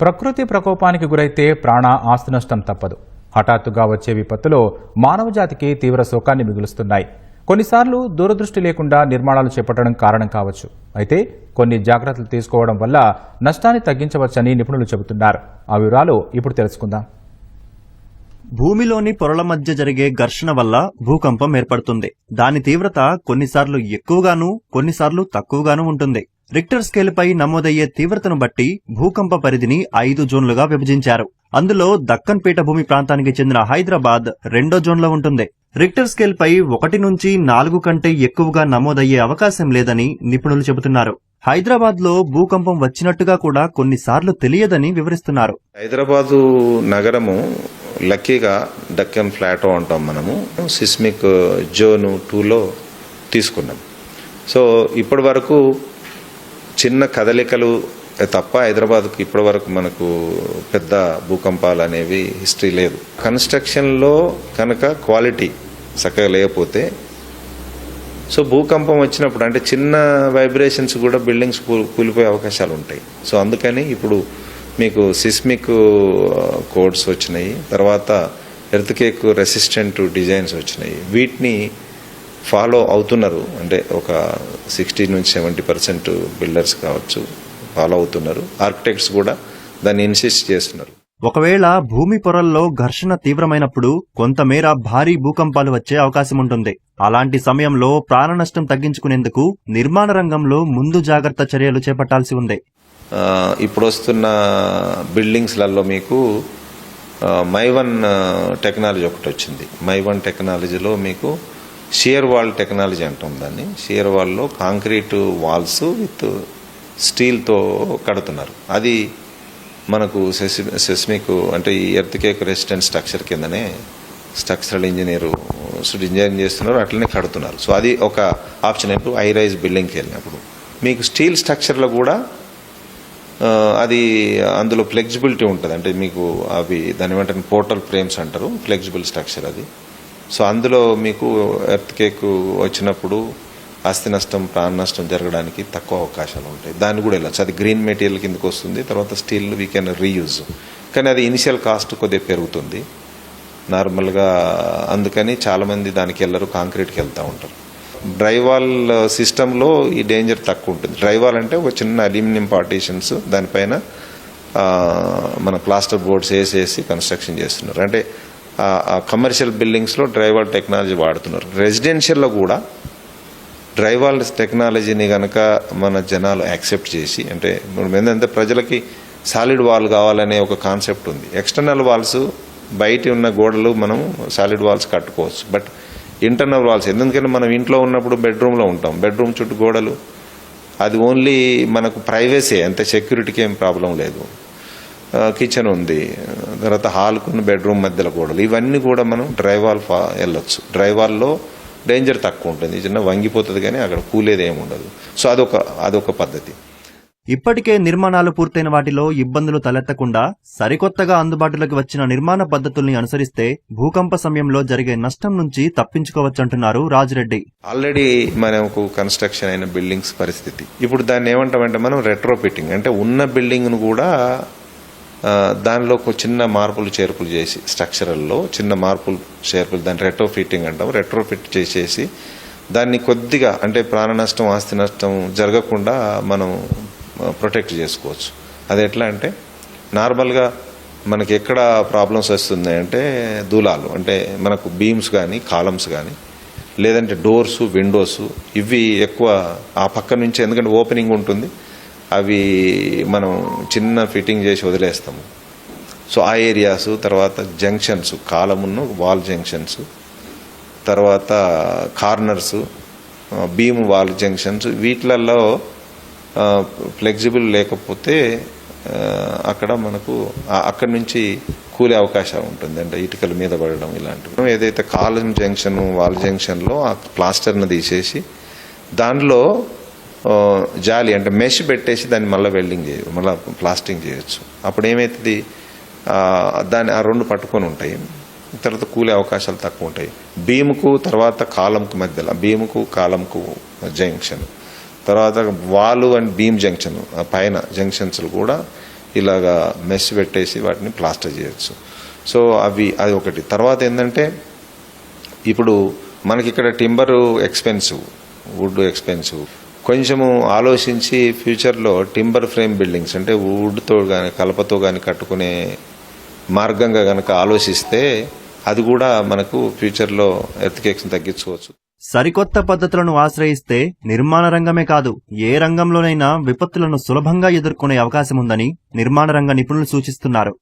ప్రకృతి ప్రకోపానికి గురైతే ప్రాణ ఆస్తి నష్టం తప్పదు. హఠాత్తుగా వచ్చే విపత్తులో మానవజాతికి తీవ్ర శోకాన్ని మిగులుస్తున్నాయి. కొన్నిసార్లు దూరదృష్టి లేకుండా నిర్మాణాలు చేపట్టడం కారణం కావచ్చు. అయితే కొన్ని జాగ్రత్తలు తీసుకోవడం వల్ల నష్టాన్ని తగ్గించవచ్చని నిపుణులు చెబుతున్నారు. ఆ వివరాలు ఇప్పుడు తెలుసుకుందాం. భూమిలోని పొరల మధ్య జరిగే ఘర్షణ వల్ల భూకంపం ఏర్పడుతుంది. దాని తీవ్రత కొన్నిసార్లు ఎక్కువగాను కొన్నిసార్లు తక్కువగాను ఉంటుంది. రిక్టర్ స్కేల్పై నమోదయ్యే తీవ్రతను బట్టి భూకంప పరిధిని 5 జోన్లుగా విభజించారు. అందులో దక్కన్ పీఠభూమి ప్రాంతానికి చెందిన హైదరాబాద్ 2వ జోన్లో ఉంటుంది. రిక్టర్ స్కేల్పై 1 నుంచి 4 కంటే ఎక్కువగా నమోదయ్యే అవకాశం లేదని నిపుణులు చెబుతున్నారు. హైదరాబాద్ లో భూకంపం వచ్చినట్టుగా కూడా కొన్నిసార్లు తెలియదని వివరిస్తున్నారు. హైదరాబాదు నగరము లక్కీగా డక్కన్ ఫ్లాటో అంటాం మనము, సిస్మిక్ జోన్ 2లో తీసుకున్నాం. సో ఇప్పటి వరకు చిన్న కదలికలు తప్ప హైదరాబాద్కు ఇప్పటి వరకు మనకు పెద్ద భూకంపాలు అనేవి హిస్టరీ లేదు. కన్స్ట్రక్షన్లో కనుక క్వాలిటీ చక్కగా లేకపోతే సో భూకంపం వచ్చినప్పుడు అంటే చిన్న వైబ్రేషన్స్ కూడా బిల్డింగ్స్ కూలిపోయే అవకాశాలు ఉంటాయి. సో అందుకని ఇప్పుడు మీకు సిస్మిక్ కోడ్స్ వచ్చినాయి, తర్వాత ఎర్త్క్వేక్ రెసిస్టెంట్ డిజైన్స్ వచ్చినాయి. వీటిని ఫాలో అవుతున్నారు. అంటే ఒక 60 నుంచి 70% బిల్డర్స్ కావచ్చు ఫాలో అవుతున్నారు. ఆర్కిటెక్ట్స్ కూడా దాన్ని ఇన్సిస్ట్ చేస్తున్నారు. ఒకవేళ భూమి పొరల్లో ఘర్షణ తీవ్రమైనప్పుడు కొంతమేర భారీ భూకంపాలు వచ్చే అవకాశం ఉంటుంది. అలాంటి సమయంలో ప్రాణ నష్టం తగ్గించుకునేందుకు నిర్మాణ రంగంలో ముందు జాగ్రత్త చర్యలు చేపట్టాల్సి ఉంది. ఇప్పుడు వస్తున్న బిల్డింగ్స్లలో మీకు మైవన్ టెక్నాలజీ ఒకటి వచ్చింది. మైవన్ టెక్నాలజీలో మీకు షియర్ వాల్ టెక్నాలజీ అంటాం దాన్ని. షియర్ వాల్లో కాంక్రీట్ వాల్స్ విత్ స్టీల్తో కడుతున్నారు. అది మనకు సెస్మిక్ అంటే ఈ ఎర్త్క్వేక్ రెసిస్టెంట్ స్ట్రక్చర్ కిందనే స్ట్రక్చరల్ డిజైన్ చేస్తున్నారు, అట్లనే కడుతున్నారు. సో అది ఒక ఆప్షన్. ఇప్పుడు హై రైజ్ బిల్డింగ్కి వెళ్ళినప్పుడు మీకు స్టీల్ స్ట్రక్చర్లో కూడా అది అందులో ఫ్లెక్సిబిలిటీ ఉంటుంది. అంటే మీకు అవి దాని వెంటనే పోర్టల్ ఫ్రేమ్స్ అంటారు, ఫ్లెక్సిబుల్ స్ట్రక్చర్ అది. సో అందులో మీకు ఎర్త్క్వేక్ వచ్చినప్పుడు ఆస్తి నష్టం ప్రాణ నష్టం జరగడానికి తక్కువ అవకాశాలు ఉంటాయి. దాన్ని కూడా వెళ్ళచ్చు. అది గ్రీన్ మెటీరియల్ కిందకు వస్తుంది. తర్వాత స్టీల్ వీ కెన్ రీయూజ్. కానీ అది ఇనిషియల్ కాస్ట్ కొద్దిగా పెరుగుతుంది నార్మల్గా. అందుకని చాలామంది దానికి వెళ్ళరు, కాంక్రీట్కి వెళ్తూ ఉంటారు. డ్రైవాల్ సిస్టంలో ఈ డేంజర్ తక్కువ ఉంటుంది. డ్రైవాల్ అంటే ఒక చిన్న అల్యూమినియం పార్టీషన్స్ దానిపైన మన ప్లాస్టర్ బోర్డ్స్ వేసేసి కన్స్ట్రక్షన్ చేస్తున్నారు. అంటే కమర్షియల్ బిల్డింగ్స్లో డ్రైవాల్ టెక్నాలజీ వాడుతున్నారు. రెసిడెన్షియల్లో కూడా డ్రైవాల్ టెక్నాలజీని కనుక మన జనాలు యాక్సెప్ట్ చేసి, అంటే ఏంటంటే ప్రజలకి సాలిడ్ వాల్ కావాలనే ఒక కాన్సెప్ట్ ఉంది. ఎక్స్టర్నల్ వాల్స్ బయట ఉన్న గోడలు మనం సాలిడ్ వాల్స్ కట్టుకోవచ్చు, బట్ ఇంటర్నల్ వాల్స్ ఎందుకంటే మనం ఇంట్లో ఉన్నప్పుడు బెడ్రూమ్లో ఉంటాం, బెడ్రూమ్ చుట్టూ గోడలు అది ఓన్లీ మనకు ప్రైవసీ, అంతే, సెక్యూరిటీకి ఏం ప్రాబ్లం లేదు. కిచెన్ ఉంది, తర్వాత హాల్కు బెడ్రూమ్ మధ్యలో గోడలు, ఇవన్నీ కూడా మనం డ్రైవాల్ వెళ్ళొచ్చు. డ్రైవాల్లో డేంజర్ తక్కువ ఉంటుంది, చిన్న వంగిపోతుంది కానీ అక్కడ కూలేది ఏమి ఉండదు. సో అదొక పద్ధతి. ఇప్పటికే నిర్మాణాలు పూర్తయిన వాటిలో ఇబ్బందులు తలెత్తకుండా సరికొత్తగా అందుబాటులోకి వచ్చిన నిర్మాణ పద్ధతుల్ని అనుసరిస్తే భూకంప సమయంలో జరిగే నష్టం నుంచి తప్పించుకోవచ్చంటున్నారు రాజిరెడ్డి. ఆల్రెడీ మనకు కన్స్ట్రక్షన్ అయిన బిల్డింగ్స్ పరిస్థితి ఇప్పుడు దాన్ని ఏమంటామంటే మనం రెట్రోఫిట్టింగ్, అంటే ఉన్న బిల్డింగ్ను కూడా దానిలో చిన్న మార్పులు చేర్పులు చేసి స్ట్రక్చరల్లో చిన్న మార్పులు చేర్పులు దాన్ని రెట్రోఫిట్టింగ్ అంటాం. రెట్రోఫిట్ చేసేసి దాన్ని కొద్దిగా అంటే ప్రాణ నష్టం ఆస్తి నష్టం జరగకుండా మనం ప్రొటెక్ట్ చేసుకోవచ్చు. అది ఎట్లా అంటే నార్మల్గా మనకి ఎక్కడ ప్రాబ్లమ్స్ వస్తున్నాయి అంటే దూలాలు, అంటే మనకు బీమ్స్ కానీ కాలమ్స్ కానీ లేదంటే డోర్స్ విండోస్ ఇవి ఎక్కువ ఆ పక్క నుంచి, ఎందుకంటే ఓపెనింగ్ ఉంటుంది, అవి మనం చిన్న ఫిట్టింగ్ చేసి వదిలేస్తాము. సో ఆ ఏరియాస్, తర్వాత జంక్షన్స్, కాలమును వాల్ జంక్షన్స్, తర్వాత కార్నర్స్, బీమ్ వాల్ జంక్షన్స్, వీటిలలో ఫ్లెక్సిబుల్ లేకపోతే అక్కడ మనకు అక్కడి నుంచి కూలే అవకాశం ఉంటుంది. అంటే ఇటుకల మీద పడడం ఇలాంటివి. ఏదైతే కాలం జంక్షన్ వాల్ జంక్షన్లో ఆ ప్లాస్టర్ను తీసేసి దానిలో జాలి అంటే మెష్ పెట్టేసి దాన్ని మళ్ళీ వెల్డింగ్ చేయవచ్చు, మళ్ళీ ప్లాస్టింగ్ చేయొచ్చు. అప్పుడు ఏమవుతుంది, దాన్ని ఆ రెండు పట్టుకొని ఉంటాయి, తర్వాత కూలే అవకాశాలు తక్కువ ఉంటాయి. బీముకు తర్వాత కాలంకు మధ్యలో, బీముకు కాలంకు జంక్షన్, తర్వాత వాలు అండ్ బీమ్ జంక్షన్ పైన జంక్షన్స్ కూడా ఇలాగా మెస్ పెట్టేసి వాటిని ప్లాస్టర్ చేయొచ్చు. సో అది ఒకటి. తర్వాత ఏంటంటే ఇప్పుడు మనకి ఇక్కడ టింబర్ ఎక్స్పెన్సివ్, వుడ్ ఎక్స్పెన్సివ్. కొంచెము ఆలోచించి ఫ్యూచర్లో టింబర్ ఫ్రేమ్ బిల్డింగ్స్ అంటే వుడ్తో కానీ కలపతో కానీ కట్టుకునే మార్గంగా కనుక ఆలోచిస్తే అది కూడా మనకు ఫ్యూచర్లో ఎర్త్క్వేక్స్ని తగ్గించుకోవచ్చు. సరికొత్త పద్ధతులను ఆశ్రయిస్తే నిర్మాణ రంగమే కాదు, ఏ రంగంలోనైనా విపత్తులను సులభంగా ఎదుర్కొనే అవకాశం ఉందని నిర్మాణ రంగ నిపుణులు సూచిస్తున్నారు.